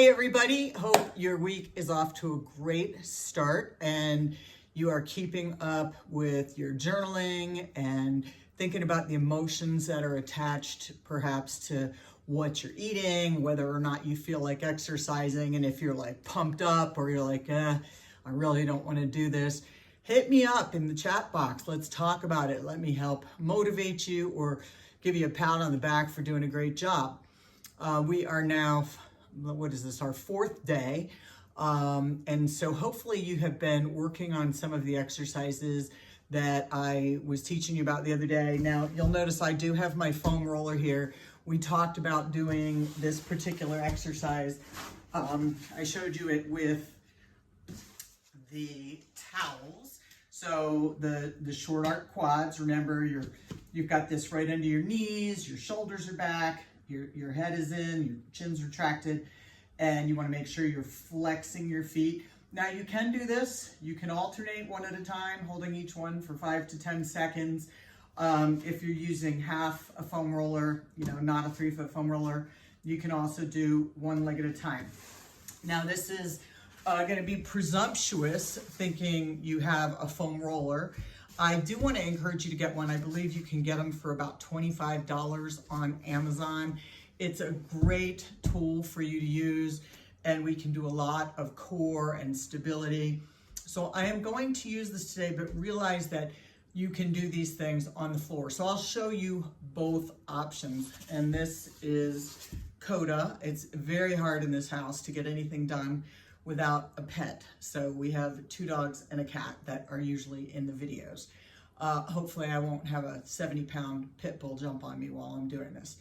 Hey everybody, hope your week is off to a great start and you are keeping up with your journaling and thinking about the emotions that are attached perhaps to what you're eating, whether or not you feel like exercising, and if you're like pumped up or you're like, I really don't want to do this. Hit me up in the chat box. Let's talk about it. Let me help motivate you or give you a pat on the back for doing a great job. We are now, what is this, our fourth day. And so hopefully you have been working on some of the exercises that I was teaching you about the other day. Now, you'll notice I do have my foam roller here. We talked about doing this particular exercise. I showed you it with the towels. So the short arc quads, remember you've got this right under your knees, your shoulders are back, your head is in, your chin's retracted, and you want to make sure you're flexing your feet. Now you can do this. You can alternate one at a time, holding each one for 5 to 10 seconds. If you're using half a foam roller, not a 3-foot foam roller, you can also do one leg at a time. Now this is going to be presumptuous thinking you have a foam roller. I do want to encourage you to get one. I believe you can get them for about $25 on Amazon. It's a great tool for you to use, and we can do a lot of core and stability. So I am going to use this today, but realize that you can do these things on the floor. So I'll show you both options. And this is Coda. It's very hard in this house to get anything done without a pet. So we have 2 dogs and a cat that are usually in the videos. Hopefully I won't have a 70-pound pit bull jump on me while I'm doing this.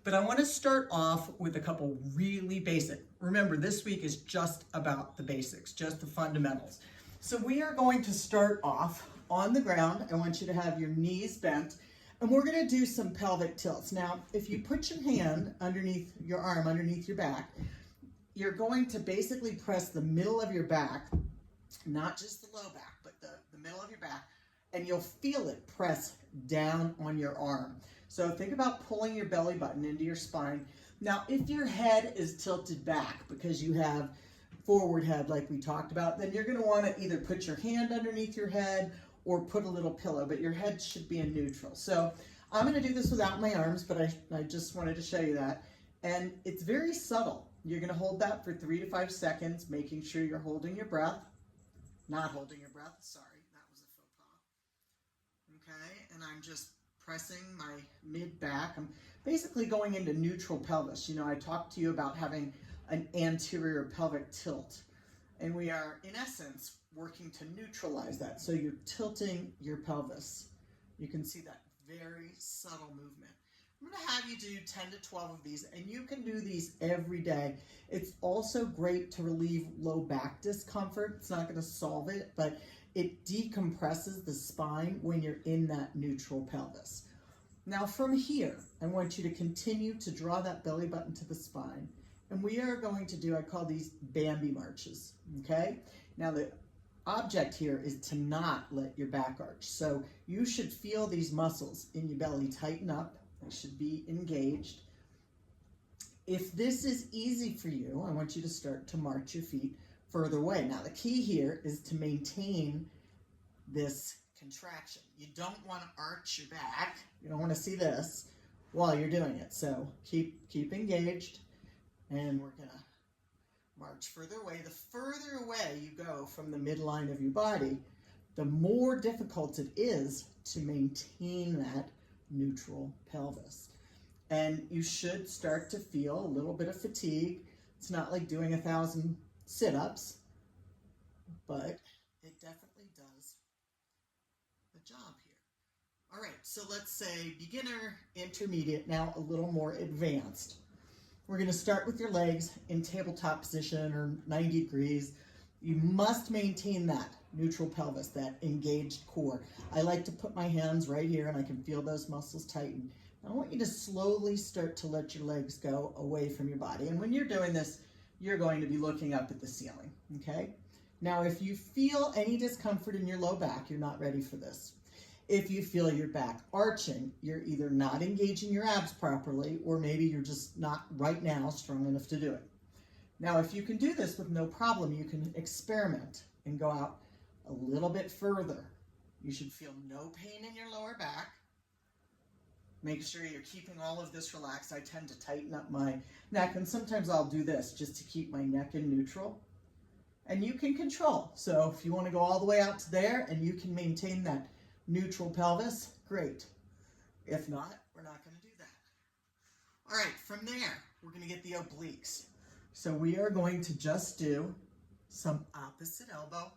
But I want to start off with a couple really basic. Remember, this week is just about the basics, just the fundamentals. So we are going to start off on the ground. I want you to have your knees bent, and we're going to do some pelvic tilts. Now, if you put your hand underneath your arm, underneath your back, you're going to basically press the middle of your back, not just the low back, but the middle of your back, and you'll feel it press down on your arm. So think about pulling your belly button into your spine. Now, if your head is tilted back because you have forward head like we talked about, then you're going to want to either put your hand underneath your head or put a little pillow, but your head should be in neutral. So I'm going to do this without my arms, but I just wanted to show you that. And it's very subtle. You're going to hold that for 3 to 5 seconds, making sure you're holding your breath. Not holding your breath, sorry, that was a faux pas. Okay, and I'm just pressing my mid back. I'm basically going into neutral pelvis. I talked to you about having an anterior pelvic tilt, and we are, in essence, working to neutralize that. So you're tilting your pelvis. You can see that very subtle movement. I'm going to have you do 10 to 12 of these, and you can do these every day. It's also great to relieve low back discomfort. It's not going to solve it, but it decompresses the spine when you're in that neutral pelvis. Now from here, I want you to continue to draw that belly button to the spine, and we are going to do, I call these Bambi marches, okay? Now the object here is to not let your back arch. So you should feel these muscles in your belly tighten up. They should be engaged. If this is easy for you, I want you to start to march your feet further away. Now, the key here is to maintain this contraction. You don't want to arch your back. You don't want to see this while you're doing it. So keep engaged, and we're going to march further away. The further away you go from the midline of your body, the more difficult it is to maintain that neutral pelvis. And you should start to feel a little bit of fatigue. It's not like doing 1,000 sit-ups, but it definitely does the job here. All right, so let's say beginner, intermediate, now a little more advanced. We're going to start with your legs in tabletop position or 90 degrees. You must maintain that neutral pelvis, that engaged core. I like to put my hands right here, and I can feel those muscles tighten. I want you to slowly start to let your legs go away from your body. And when you're doing this, you're going to be looking up at the ceiling, okay? Now, if you feel any discomfort in your low back, you're not ready for this. If you feel your back arching, you're either not engaging your abs properly, or maybe you're just not right now strong enough to do it. Now, if you can do this with no problem, you can experiment and go out a little bit further. You should feel no pain in your lower back. Make sure you're keeping all of this relaxed. I tend to tighten up my neck, and sometimes I'll do this just to keep my neck in neutral. And you can control. So if you want to go all the way out to there and you can maintain that neutral pelvis, great. If not, we're not going to do that. All right, from there, we're going to get the obliques. So we are going to just do some opposite elbow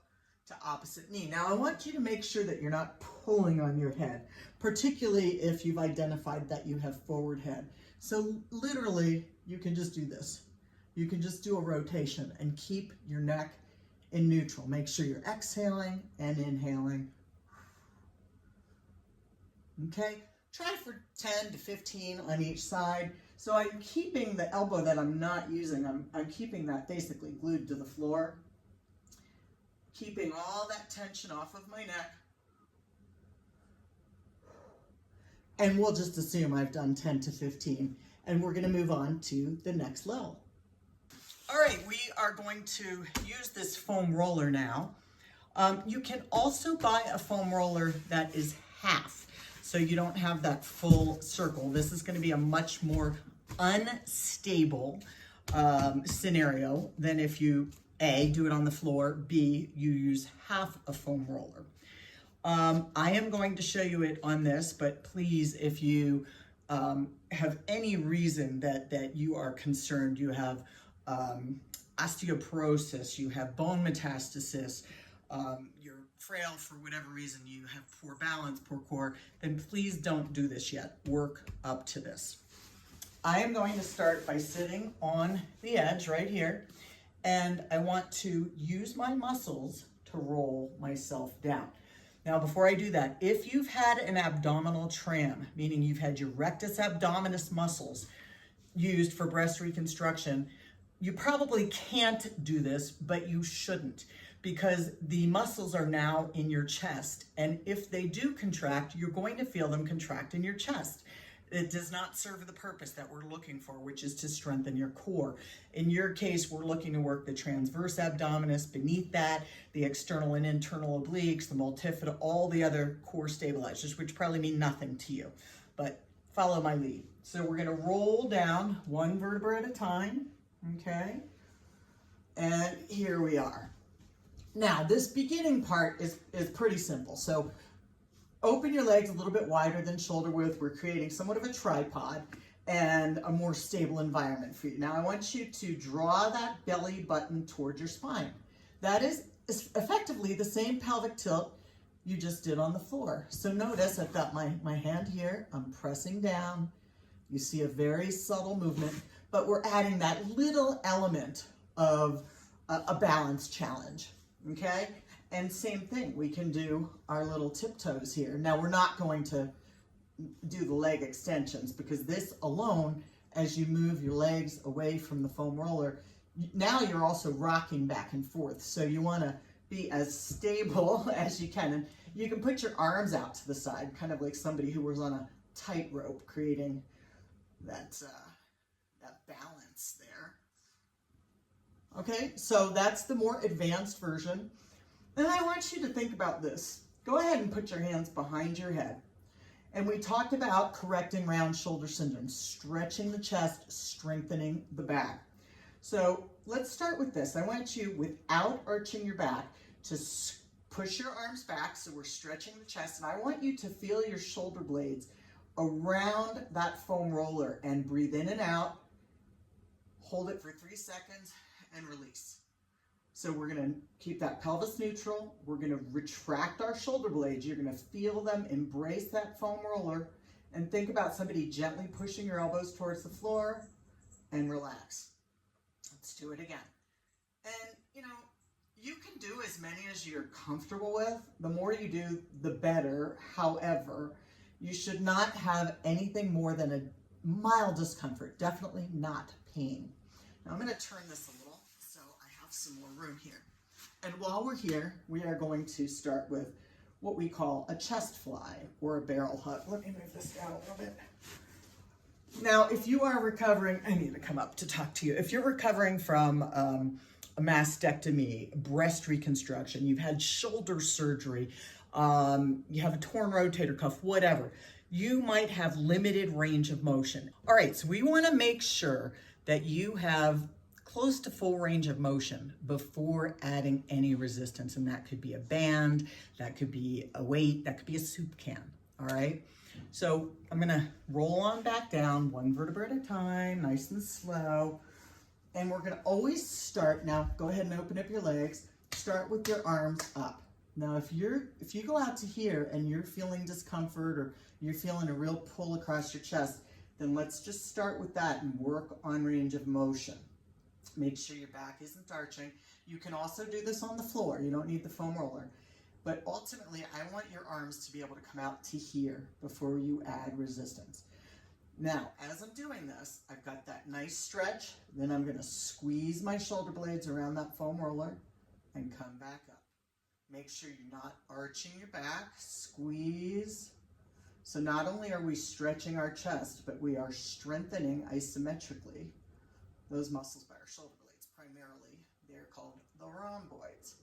to opposite knee. Now I want you to make sure that you're not pulling on your head, particularly if you've identified that you have forward head. So literally, you can just do this. You can just do a rotation and keep your neck in neutral. Make sure you're exhaling and inhaling. Okay, try for 10 to 15 on each side. So I'm keeping the elbow that I'm not using, I'm keeping that basically glued to the floor. Keeping all that tension off of my neck. And we'll just assume I've done 10 to 15. And we're going to move on to the next level. All right, we are going to use this foam roller now. You can also buy a foam roller that is half, so you don't have that full circle. This is going to be a much more unstable scenario than if you A, do it on the floor, B, you use half a foam roller. I am going to show you it on this, but please, if you have any reason that you are concerned, you have osteoporosis, you have bone metastasis, you're frail for whatever reason, you have poor balance, poor core, then please don't do this yet. Work up to this. I am going to start by sitting on the edge right here, and I want to use my muscles to roll myself down. Now, before I do that, if you've had an abdominal tram, meaning you've had your rectus abdominis muscles used for breast reconstruction, you probably can't do this, but you shouldn't, because the muscles are now in your chest. And if they do contract, you're going to feel them contract in your chest. It does not serve the purpose that we're looking for, which is to strengthen your core. In your case, we're looking to work the transverse abdominis, beneath that, the external and internal obliques, the multifida, all the other core stabilizers, which probably mean nothing to you, but follow my lead. So we're gonna roll down one vertebra at a time, okay? And here we are. Now, this beginning part is pretty simple. So open your legs a little bit wider than shoulder width. We're creating somewhat of a tripod and a more stable environment for you. Now I want you to draw that belly button towards your spine. That is effectively the same pelvic tilt you just did on the floor. So notice I've got my hand here, I'm pressing down. You see a very subtle movement, but we're adding that little element of a balance challenge, okay? And same thing, we can do our little tiptoes here. Now we're not going to do the leg extensions because this alone, as you move your legs away from the foam roller, now you're also rocking back and forth. So you wanna be as stable as you can. And you can put your arms out to the side, kind of like somebody who was on a tightrope, creating that balance there. Okay, so that's the more advanced version. Then I want you to think about this. Go ahead and put your hands behind your head. And we talked about correcting round shoulder syndrome, stretching the chest, strengthening the back. So let's start with this. I want you, without arching your back, to push your arms back so we're stretching the chest. And I want you to feel your shoulder blades around that foam roller and breathe in and out. Hold it for 3 seconds and release. So we're gonna keep that pelvis neutral. We're gonna retract our shoulder blades. You're gonna feel them, embrace that foam roller, and think about somebody gently pushing your elbows towards the floor and relax. Let's do it again. And you know, you can do as many as you're comfortable with. The more you do, the better. However, you should not have anything more than a mild discomfort, definitely not pain. Now I'm gonna turn this a little so I have some more room here. And while we're here, we are going to start with what we call a chest fly or a barrel hug. Let me move this down a little bit. Now, if you are recovering, I need to come up to talk to you. If you're recovering from a mastectomy, breast reconstruction, you've had shoulder surgery, you have a torn rotator cuff, whatever, you might have limited range of motion. All right, so we want to make sure that you have close to full range of motion before adding any resistance. And that could be a band, that could be a weight, that could be a soup can. All right. So I'm gonna roll on back down one vertebra at a time, nice and slow. And we're gonna always start, now go ahead and open up your legs, start with your arms up. Now if you go out to here and you're feeling discomfort or you're feeling a real pull across your chest, then let's just start with that and work on range of motion. Make sure your back isn't arching. You can also do this on the floor. You don't need the foam roller. But ultimately, I want your arms to be able to come out to here before you add resistance. Now, as I'm doing this, I've got that nice stretch. Then I'm going to squeeze my shoulder blades around that foam roller and come back up. Make sure you're not arching your back. Squeeze. So not only are we stretching our chest, but we are strengthening isometrically those muscles by our shoulder blades primarily. They're called the rhomboids.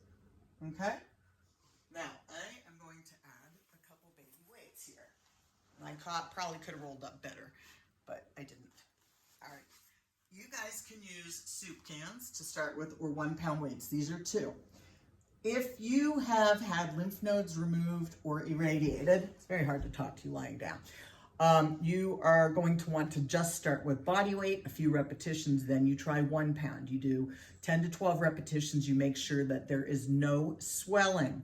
Okay? Now, I am going to add a couple baby weights here. And I probably could have rolled up better, but I didn't. All right. You guys can use soup cans to start with, or 1 pound weights. These are 2. If you have had lymph nodes removed or irradiated, it's very hard to talk to you lying down. You are going to want to just start with body weight, a few repetitions, then you try 1 pound. You do 10 to 12 repetitions. You make sure that there is no swelling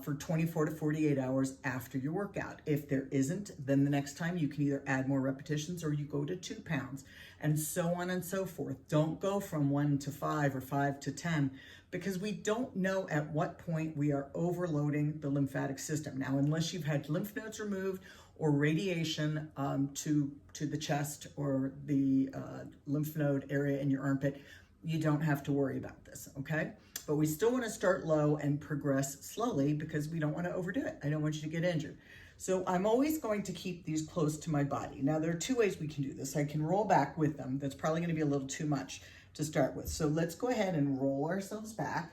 for 24 to 48 hours after your workout. If there isn't, then the next time you can either add more repetitions or you go to 2 pounds, and so on and so forth. Don't go from 1 to 5 or 5 to 10, because we don't know at what point we are overloading the lymphatic system. Now, unless you've had lymph nodes removed or radiation to the chest or the lymph node area in your armpit, you don't have to worry about this, okay? But we still want to start low and progress slowly because we don't want to overdo it. I don't want you to get injured. So I'm always going to keep these close to my body. Now, there are 2 ways we can do this. I can roll back with them. That's probably going to be a little too much to start with. So let's go ahead and roll ourselves back.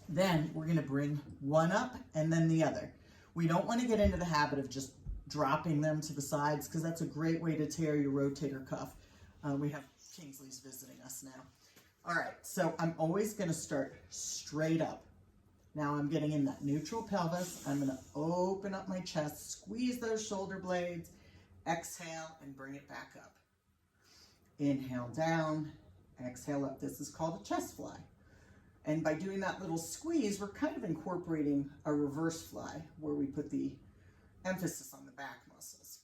Then we're going to bring one up and then the other. We don't want to get into the habit of just dropping them to the sides because that's a great way to tear your rotator cuff. We have Kingsley's visiting us now. All right, so I'm always going to start straight up. Now I'm getting in that neutral pelvis. I'm going to open up my chest, squeeze those shoulder blades, exhale, and bring it back up. Inhale down, exhale up. This is called a chest fly. And by doing that little squeeze, we're kind of incorporating a reverse fly where we put the emphasis on the back muscles.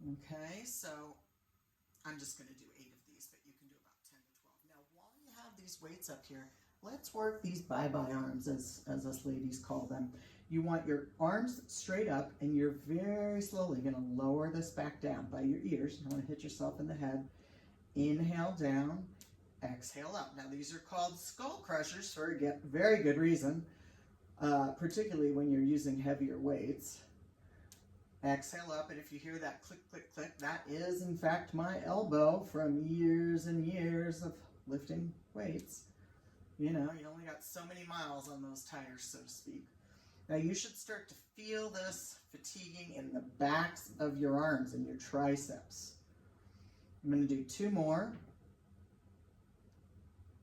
Okay, so I'm just going to do 8 of these, but you can do about 10 to 12. Now, while you have these weights up here, let's work these bye-bye arms, as us ladies call them. You want your arms straight up, and you're very slowly going to lower this back down by your ears. You don't want to hit yourself in the head. Inhale down, exhale up. Now, these are called skull crushers for a very good reason, particularly when you're using heavier weights. Exhale up, and if you hear that click, click, click, that is, in fact, my elbow from years and years of lifting weights. You know, you only got so many miles on those tires, so to speak. Now, you should start to feel this fatiguing in the backs of your arms and your triceps. I'm going to do 2 more.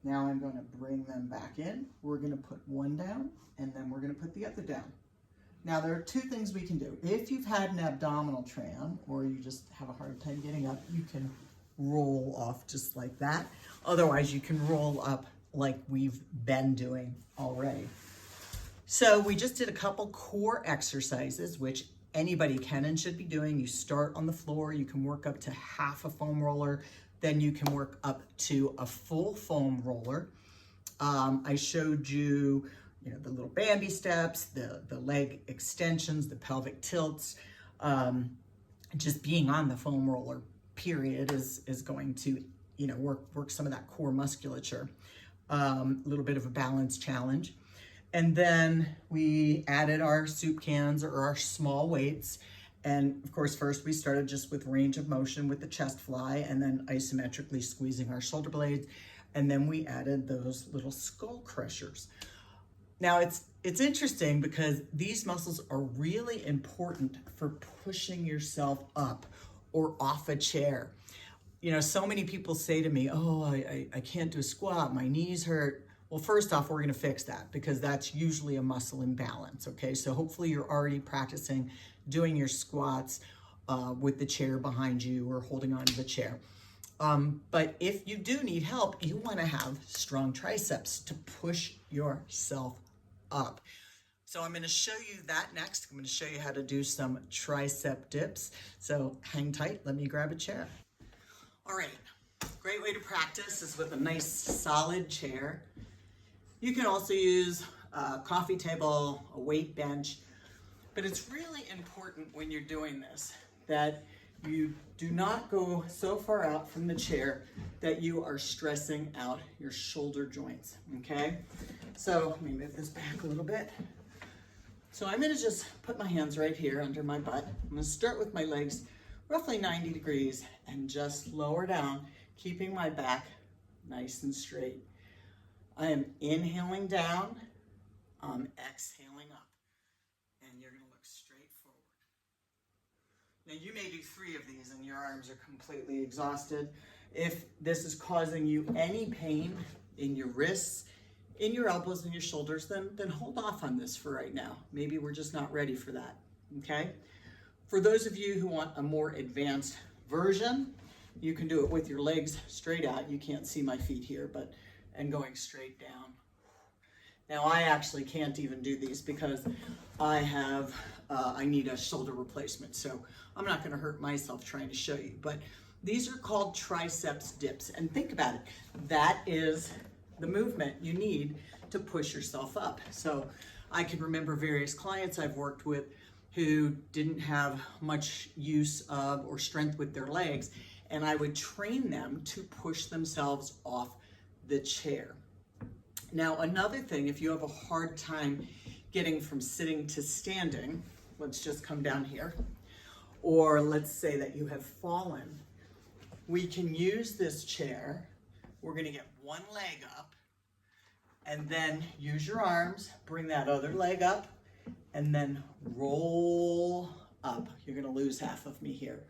Now I'm going to bring them back in. We're going to put one down, and then we're going to put the other down. Now, there are 2 things we can do. If you've had an abdominal tram or you just have a hard time getting up, you can roll off just like that. Otherwise, you can roll up like we've been doing already. So we just did a couple core exercises, which anybody can and should be doing. You start on the floor. You can work up to half a foam roller. Then you can work up to a full foam roller. I showed you, the little Bambi steps, the leg extensions, the pelvic tilts. Just being on the foam roller, period, is going to, work some of that core musculature. A little bit of a balance challenge. And then we added our soup cans or our small weights. And of course, first we started just with range of motion with the chest fly and then isometrically squeezing our shoulder blades. And then we added those little skull crushers. Now it's interesting because these muscles are really important for pushing yourself up or off a chair. You know, so many people say to me, oh, I can't do a squat, my knees hurt. Well, first off, we're gonna fix that because that's usually a muscle imbalance, okay? So hopefully you're already practicing doing your squats with the chair behind you or holding onto the chair. But if you do need help, you wanna have strong triceps to push yourself up. So I'm gonna show you that next. I'm gonna show you how to do some tricep dips. So hang tight, let me grab a chair. All right, great way to practice is with a nice solid chair. You can also use a coffee table, a weight bench, but it's really important when you're doing this that you do not go so far out from the chair that you are stressing out your shoulder joints, okay? So let me move this back a little bit. So I'm gonna just put my hands right here under my butt. I'm gonna start with my legs roughly 90 degrees and just lower down, keeping my back nice and straight. I am inhaling down, I'm exhaling up, and you're gonna look straight forward. Now you may do 3 of these and your arms are completely exhausted. If this is causing you any pain in your wrists, in your elbows and your shoulders, then hold off on this for right now. Maybe we're just not ready for that, okay? For those of you who want a more advanced version, you can do it with your legs straight out. You can't see my feet here, and going straight down. Now I actually can't even do these because I need a shoulder replacement. So I'm not gonna hurt myself trying to show you, but these are called triceps dips. And think about it, that is the movement you need to push yourself up. So I can remember various clients I've worked with who didn't have much use of or strength with their legs, and I would train them to push themselves off the chair. Now, another thing, if you have a hard time getting from sitting to standing, let's just come down here, or let's say that you have fallen, we can use this chair. We're gonna get one leg up, and then use your arms, bring that other leg up, and then roll up. You're gonna lose half of me here.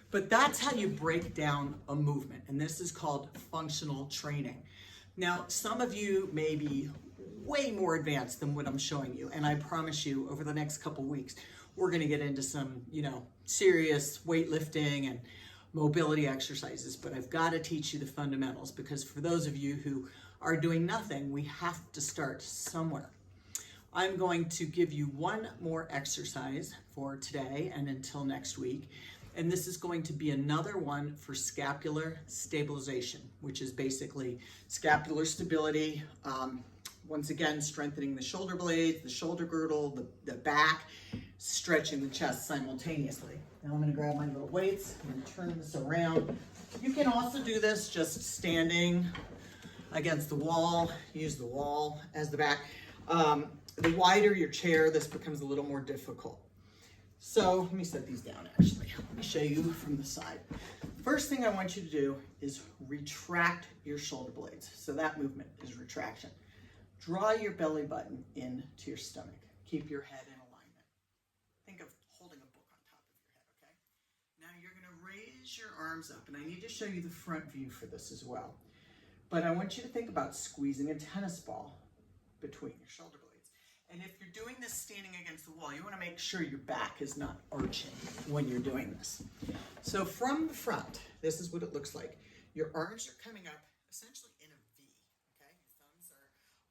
But that's how you break down a movement, and this is called functional training. Now, some of you may be way more advanced than what I'm showing you, and I promise you, over the next couple weeks, we're gonna get into some, serious weightlifting and mobility exercises, but I've gotta teach you the fundamentals because for those of you who are doing nothing, we have to start somewhere. I'm going to give you one more exercise for today and until next week. And this is going to be another one for scapular stabilization, which is basically scapular stability. Once again, strengthening the shoulder blades, the shoulder girdle, the back, stretching the chest simultaneously. Now I'm gonna grab my little weights and turn this around. You can also do this just standing against the wall, use the wall as the back. The wider your chair, this becomes a little more difficult. So let me set these down actually. Let me show you from the side. First thing I want you to do is retract your shoulder blades. So that movement is retraction. Draw your belly button into your stomach. Keep your head in alignment. Think of holding a book on top of your head, okay? Now you're gonna raise your arms up, and I need to show you the front view for this as well. But I want you to think about squeezing a tennis ball between your shoulder blades. And if you're doing this standing against the wall, you want to make sure your back is not arching when you're doing this. So from the front, this is what it looks like. Your arms are coming up essentially in a V, okay? Your thumbs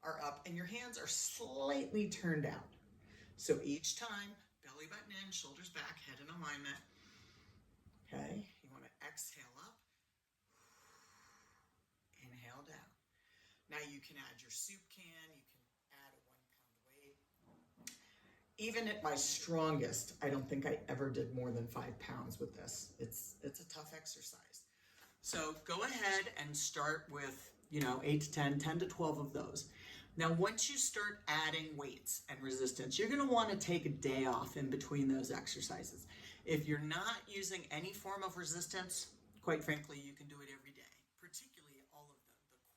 are up and your hands are slightly turned out. So each time, belly button in, shoulders back, head in alignment. Okay, you want to exhale up, inhale down. Now you can add your soup can, you can add a 1 pound weight. Even at my strongest, I don't think I ever did more than 5 pounds with this. It's a tough exercise. So go ahead and start with, 8 to 10, 10 to 12 of those. Now, once you start adding weights and resistance, you're going to want to take a day off in between those exercises. If you're not using any form of resistance, quite frankly, you can do it every day, particularly all of the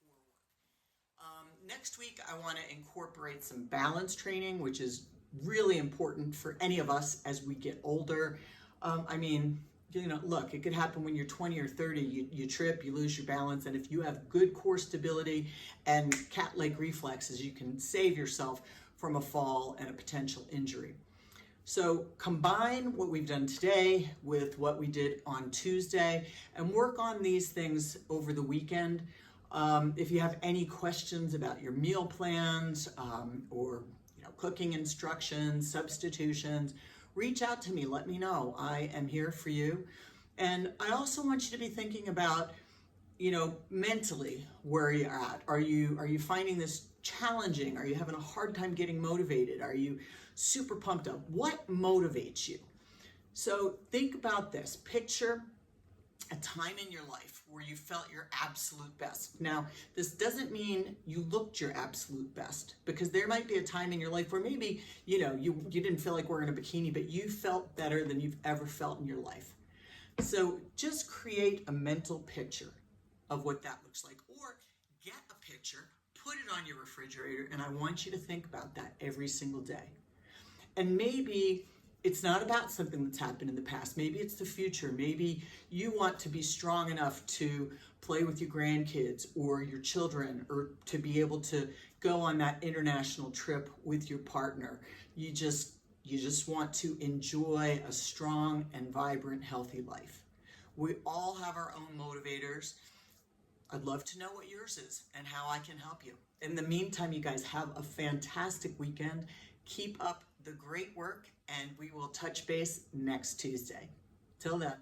core work. Next week, I want to incorporate some balance training, which is really important for any of us as we get older. I mean, look, it could happen when you're 20 or 30, you trip, you lose your balance, and if you have good core stability and cat leg reflexes, you can save yourself from a fall and a potential injury. So combine what we've done today with what we did on Tuesday and work on these things over the weekend. If you have any questions about your meal plans or cooking instructions, substitutions, reach out to me, let me know. I am here for you. And I also want you to be thinking about, mentally where you're at. Are you finding this challenging? Are you having a hard time getting motivated? Are you super pumped up? What motivates you? So think about this. Picture a time in your life where you felt your absolute best. Now, this doesn't mean you looked your absolute best, because there might be a time in your life where maybe, you didn't feel like wearing a bikini, but you felt better than you've ever felt in your life. So just create a mental picture of what that looks like, or get a picture, put it on your refrigerator, and I want you to think about that every single day. And maybe it's not about something that's happened in the past. Maybe it's the future. Maybe you want to be strong enough to play with your grandkids or your children, or to be able to go on that international trip with your partner. You just want to enjoy a strong and vibrant, healthy life. We all have our own motivators. I'd love to know what yours is and how I can help you. In the meantime, you guys have a fantastic weekend. Keep up the great work, and we will touch base next Tuesday. Till then.